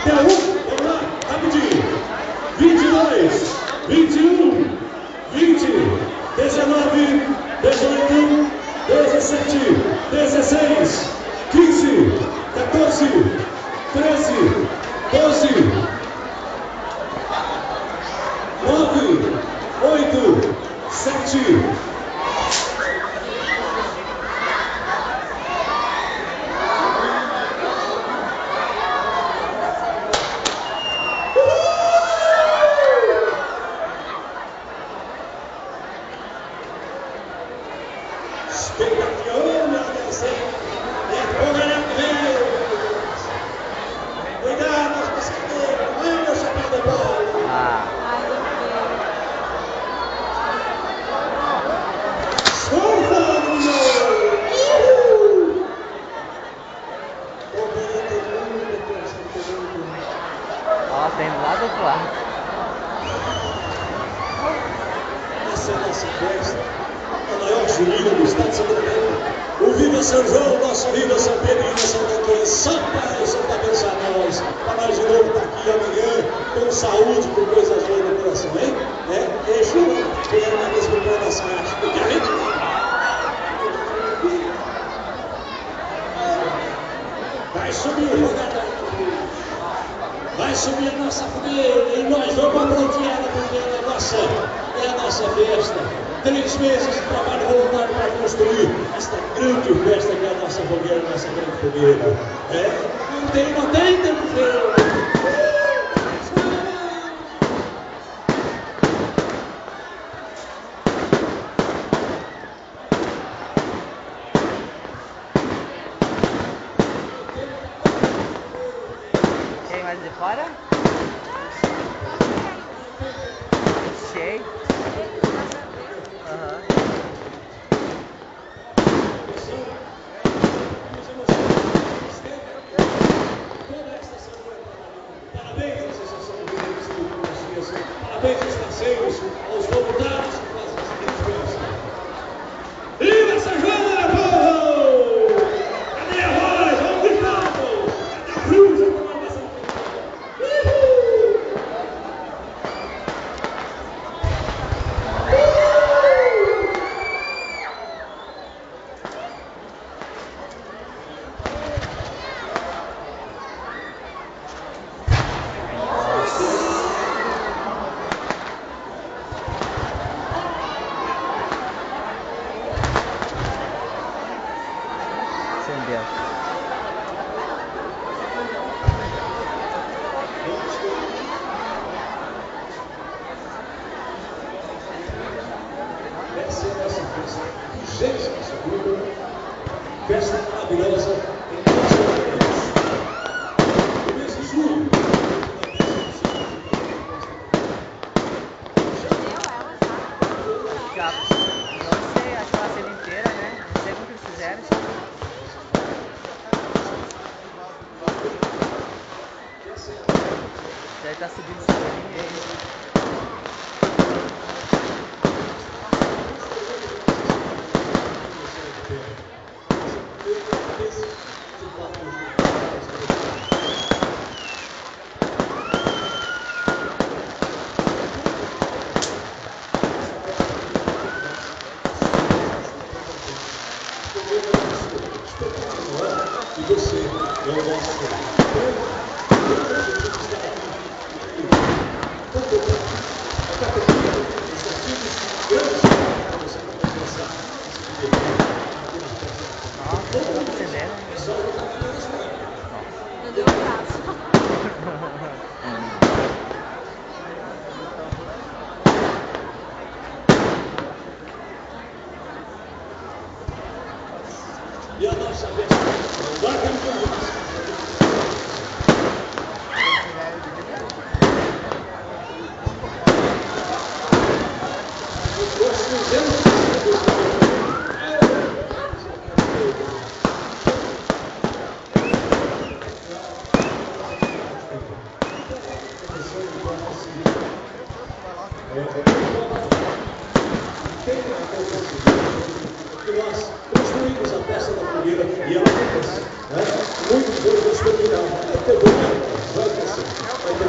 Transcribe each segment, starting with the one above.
Vamos lá, rapidinho. 22, 21, 20, 19, 18, 17, 16, 15, 14, 13, 12, 9, 8, 7, Tem lá do outro lado. Essa é a nossa festa, a maior junina do estado de São Paulo. O Viva São João, nosso Viva São Pedro e São Doutor, só para abençoar nós. Para nós de novo estar aqui amanhã, com saúde, com coisas boas no coração, hein? Deixa eu na mesma coração, acho que a gente vai subir o jogador. Vai subir a nossa fogueira e nós vamos apropriar a fogueira, é a nossa festa. 3 meses de trabalho voluntário para construir esta grande festa que é a nossa fogueira, nossa grande fogueira. Não tem tempo feio. Tem mais de fora? Cheio. Parabéns à Associação de Direitos do parabéns aos parceiros, aos voluntários que fazem essa grande festa. Viva São João, meu povo! Cadê a voz? Vamos gritar, povo! Cadê a cruz? A comemoração. Acendeu. Essa é a nossa festa, 22ª festa maravilhosa em Caçador. No mês de julho. Já, não sei, acho que vai ser inteira, né? Não sei como que eles fizeram. Deve estar subindo esse caminho aí. E você é o nosso Não deu abraço. E a nossa festa vai cantar. Que nós construímos a festa da fogueira e ela acontece. Muitos anos terminaram. Vai ter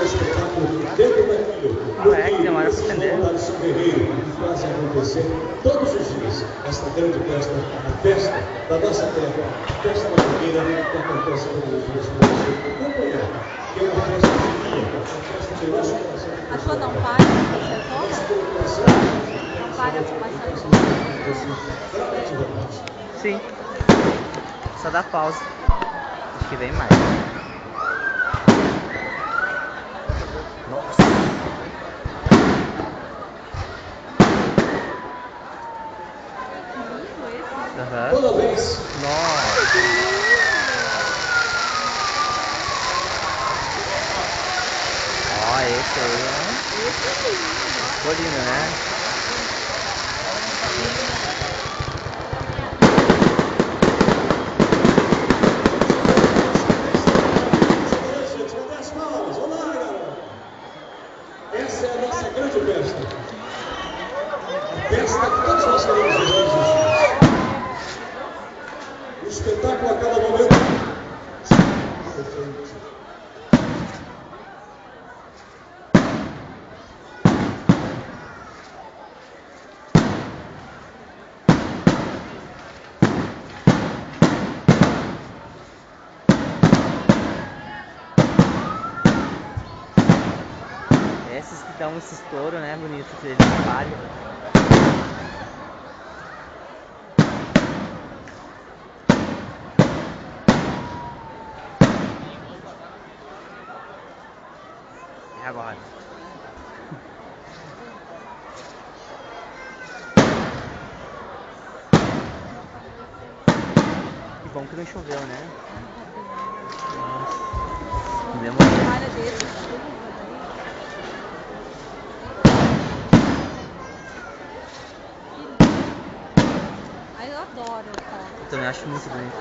um espetáculo dentro daquilo. Que demora pra entender. São guerreiros que fazem acontecer todos os dias esta grande festa, a festa da nossa terra, a festa da fogueira que acontece todos os dias para você acompanhar, que é uma festa minha, uma festa que nosso coração. A tua não paga? Você não paga mais. Sim. Só dá pausa. Acho que vem mais. Nossa. Toda vez. Nossa. Ó, esse aí é colina, né? Essa é a nossa grande festa. A festa que todos nós queremos ver todos os dias. O espetáculo a cada momento. Esses que dão esse estouro, né? Bonito que eles falham. E agora? Que bom que não choveu, né? Nossa. Demorou. Área desse. Aí eu adoro. Eu também acho muito bonito.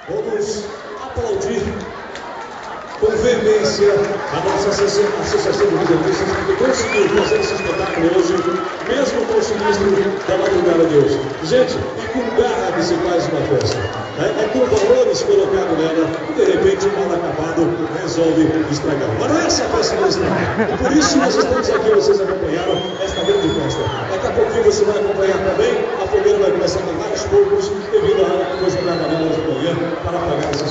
Vamos aplaudir com veemência a nossa Associação de Reservistas que conseguiu fazer esse espetáculo hoje, mesmo com o sinistro da madrugada de hoje. Gente, e com garra que se faz uma festa. É com valores colocados nela e de repente o mal acabado resolve estragar. Mas não é essa festa que estragar. E por isso nós estamos aqui, vocês acompanharam esta grande festa. Daqui a pouquinho você vai acompanhar também. A fogueira vai começar a queimar aos poucos devido à coisa da manhã de manhã para apagar essas